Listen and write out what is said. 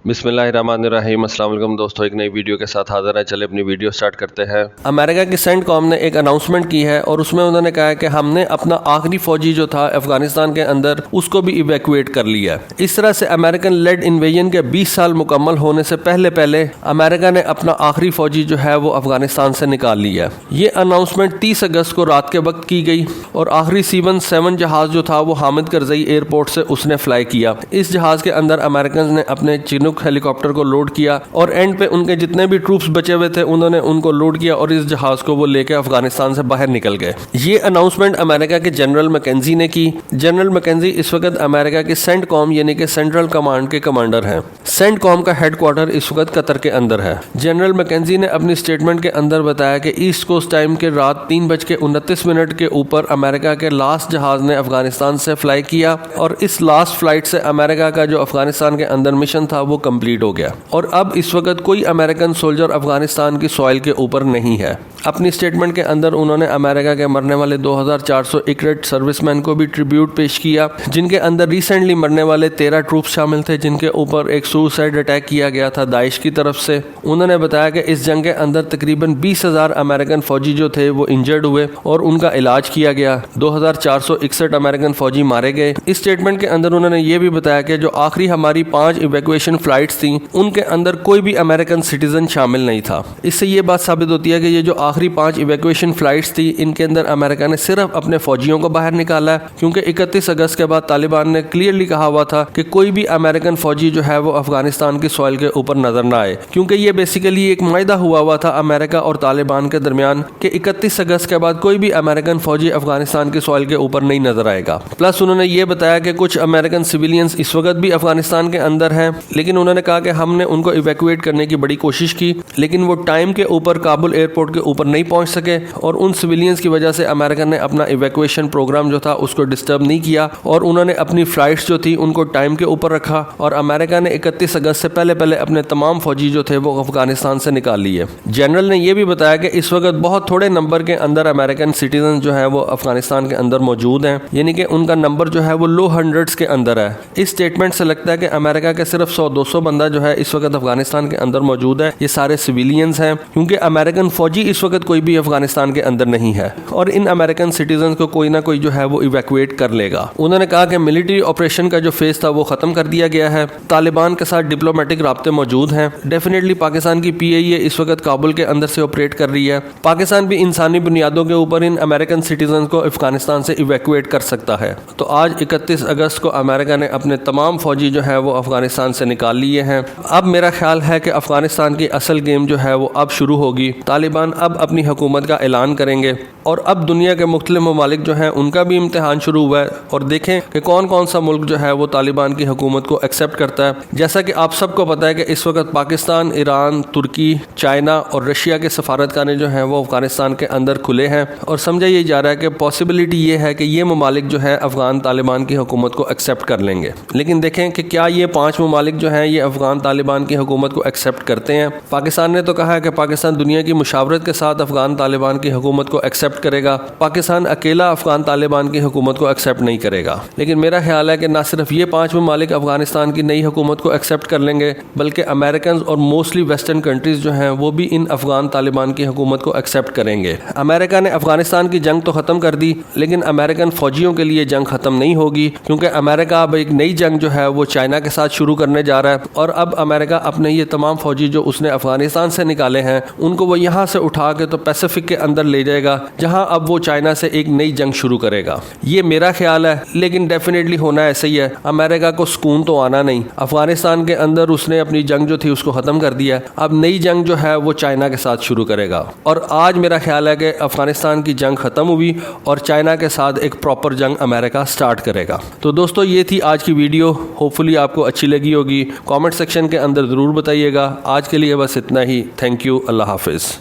بسم اللہ الرحمن الرحیم۔ السلام علیکم دوستو، ایک نئی ویڈیو کے ساتھ حاضر ہیں۔ چلے اپنی ویڈیو سٹارٹ کرتے ہیں۔ امریکہ کی سینٹ کام نے ایک اناؤنسمنٹ کی ہے اور اس میں انہوں نے کہا ہے کہ ہم نے اپنا آخری فوجی جو تھا افغانستان کے اندر اس کو بھی ایویکویٹ کر لیا ہے۔ اس طرح سے امریکن لیڈ انویژن کے 20 سال مکمل ہونے سے پہلے امریکہ نے اپنا آخری فوجی جو ہے وہ افغانستان سے نکال لیا ہے۔ یہ اناؤنسمنٹ 30 اگست کو رات کے وقت کی گئی اور آخری C-17 جہاز جو تھا وہ حامد کرزئی ایئرپورٹ سے اس نے فلائی کیا۔ اس جہاز کے اندر امریکنز نے اپنے چینوک ہیلی کاپٹر کو لوڈ کیا اور اینڈ پہ ان کے جتنے بھی ٹروپس بچے ہوئے تھے انہوں نے ان کو لوڈ کیا اور اس جہاز کو وہ لے کے افغانستان سے باہر نکل گئے۔ یہ اناؤنسمنٹ امریکہ کے جنرل میکنزی نے کی۔ جنرل میکنزی اس وقت امریکہ کی سینٹ کام یعنی کہ سینٹرل کمانڈ کے کمانڈر ہیں۔ سینٹ کام کا ہیڈ کوارٹر اس وقت قطر کے اندر ہے۔ جنرل میکنزی نے اپنی سٹیٹمنٹ کے اندر بتایا کہ ایسٹ کوسٹ ٹائم کے رات 3:29 کے اوپر امریکہ کے لاسٹ جہاز نے افغانستان سے فلائی کیا اور اس لاسٹ فلائٹ سے امریکہ کا جو افغانستان کے اندر مشن تھا وہ کمپلیٹ ہو گیا اور اب اس وقت کوئی امریکن سولجر افغانستان کی سوائل کے اوپر نہیں ہے۔ اپنی سٹیٹمنٹ کے اندر انہوں نے امریکہ کے مرنے والے 2400 ایکریٹ سروس مین کو بھی ٹریبیوٹ پیش کیا، جن کے اندر ریسنٹلی مرنے والے 13 ٹروپس شامل تھے جن کے اوپر ایک سوسائڈ اٹیک کیا گیا تھا داعش کی طرف سے۔ انہوں نے بتایا کہ اس جنگ کے اندر تقریباً 20,000 امریکن فوجی جو تھے وہ انجرڈ ہوئے اور ان کا علاج کیا گیا۔ 2461 امریکن فوجی مارے گئے۔ اس سٹیٹمنٹ کے اندر انہوں نے یہ بھی بتایا کہ جو آخری ہماری 5 ایویکویشن فلائٹس تھیں ان کے اندر کوئی بھی امریکن سٹیزن شامل نہیں تھا۔ اس سے یہ بات ثابت ہوتی ہے کہ یہ جو آخری 5 ایویکویشن فلائٹس تھی ان کے اندر امریکہ نے صرف اپنے فوجیوں کو باہر نکالا ہے، کیونکہ 31 اگست کے بعد طالبان نے کلیئرلی کہا ہوا تھا کہ کوئی بھی امریکن فوجی جو ہے وہ افغانستان کی سوائل کے اوپر نظر نہ آئے، کیونکہ یہ بیسیکلی ایک معاہدہ ہوا تھا امریکہ اور طالبان کے درمیان کہ 31 اگست کے بعد کوئی بھی امریکن فوجی افغانستان کی سوائل کے اوپر نہیں نظر آئے گا۔ پلس انہوں نے یہ بتایا کہ کچھ امریکن سویلینز اس وقت بھی افغانستان کے اندر ہیں، لیکن انہوں نے کہا کہ ہم نے ان کو ایویکویٹ کرنے کی بڑی کوشش کی لیکن وہ ٹائم کے اوپر کابل ایئرپورٹ کے اوپر نہیں پہنچ سکے اور ان سویلینز کی وجہ سے امریکہ نے اپنا ایویکویشن پروگرام جو تھا اس کو ڈسٹرب نہیں کیا اور انہوں نے اپنی فلائٹس جو تھی ان کو ٹائم کے اوپر رکھا اور امریکہ نے 31 اگست سے پہلے اپنے تمام فوجی جو تھے وہ افغانستان سے نکال لیے۔ جنرل نے یہ بھی بتایا کہ اس وقت بہت تھوڑے نمبر کے اندر امریکن سٹیزن جو ہے وہ افغانستان کے اندر موجود ہیں، یعنی کہ ان کا نمبر جو ہے وہ لو ہنڈریڈز کے اندر ہے۔ اس سٹیٹمنٹ سے لگتا ہے کہ امریکہ کے صرف 100-200 بندہ جو ہے اس وقت افغانستان کے اندر موجود ہے، یہ سارے سویلینز ہیں، کیونکہ امریکن فوجی اس وقت کوئی بھی افغانستان کے اندر نہیں ہے اور ان امریکن سٹیزن کو کوئی نہ کوئی جو ہے وہ ایویکویٹ کر لے گا۔ انہوں نے کہا کہ ملٹری آپریشن کا جو فیز تھا وہ ختم کر دیا گیا ہے، طالبان کے ساتھ ڈپلومیٹک رابطے موجود ہیں۔ ڈیفینیٹلی پاکستان کی PIA اس وقت کابل کے اندر سے آپریٹ کر رہی ہے۔ پاکستان بھی انسانی بنیادوں کے اوپر ان امریکن سٹیزن کو افغانستان سے ایویکویٹ کر سکتا ہے۔ تو آج 31 اگست کو امریکہ نے اپنے تمام فوجی جو ہے وہ افغانستان سے نکال لیے ہیں۔ اب میرا خیال ہے کہ افغانستان کی اصل گیم جو ہے وہ اب شروع ہوگی۔ طالبان اب اپنی حکومت کا اعلان کریں گے اور اب دنیا کے مختلف ممالک جو ہیں ان کا بھی امتحان شروع ہوا ہے اور دیکھیں کہ کون سا ملک جو ہے وہ طالبان کی حکومت کو ایکسیپٹ کرتا ہے۔ جیسا کہ آپ سب کو پتہ ہے کہ اس وقت پاکستان، ایران، ترکی، چائنا اور رشیا کے سفارتخانے جو ہیں وہ افغانستان کے اندر کھلے ہیں اور سمجھا یہ جا رہا ہے کہ پاسبلٹی یہ ہے کہ یہ ممالک جو ہے افغان طالبان کی حکومت کو ایکسیپٹ کر لیں گے، لیکن دیکھیں کہ کیا یہ 5 ممالک جو ہیں یہ افغان طالبان کی حکومت کو ایکسیپٹ کرتے ہیں۔ پاکستان نے تو کہا ہے کہ پاکستان دنیا کی مشاورت کے ساتھ افغان طالبان کی حکومت کو ایکسیپٹ کرے گا، پاکستان اکیلا افغان طالبان کی حکومت کو ایکسیپٹ نہیں کرے گا۔ لیکن میرا خیال ہے کہ نہ صرف یہ 5 ممالک افغانستان کی نئی حکومت کو ایکسیپٹ کر لیں گے بلکہ امریکنز اور موسٹلی ویسٹرن کنٹریز جو ہیں وہ بھی ان افغان طالبان کی حکومت کو ایکسیپٹ کریں گے۔ امریکہ نے افغانستان کی جنگ تو ختم کر دی لیکن امریکن فوجیوں کے لیے جنگ ختم نہیں ہوگی، کیونکہ امریکہ اب ایک نئی جنگ جو ہے وہ چائنا کے ساتھ شروع کرنے جا رہا ہے اور اب امریکہ اپنے یہ تمام فوجی جو اس نے افغانستان سے نکالے ہیں ان کو وہ یہاں سے اٹھا کے تو پیسیفک کے اندر لے جائے گا جہاں اب وہ چائنا سے ایک نئی جنگ شروع کرے گا۔ یہ میرا خیال ہے لیکن ڈیفینیٹلی ہونا ایسا ہی ہے۔ امریکہ کو سکون تو آنا نہیں، افغانستان کے اندر اس نے اپنی جنگ جو تھی اس کو ختم کر دیا، اب نئی جنگ جو ہے وہ چائنا کے ساتھ شروع کرے گا اور آج میرا خیال ہے کہ افغانستان کی جنگ ختم ہوئی اور چائنا کے ساتھ ایک پراپر جنگ امریکہ سٹارٹ کرے گا۔ تو دوستو یہ تھی آج کی ویڈیو، ہوپفلی آپ کو اچھی لگی ہوگی۔ کامنٹ سیکشن کے اندر ضرور بتائیے گا۔ آج کے لیے بس اتنا ہی۔ تھینک یو، اللہ حافظ۔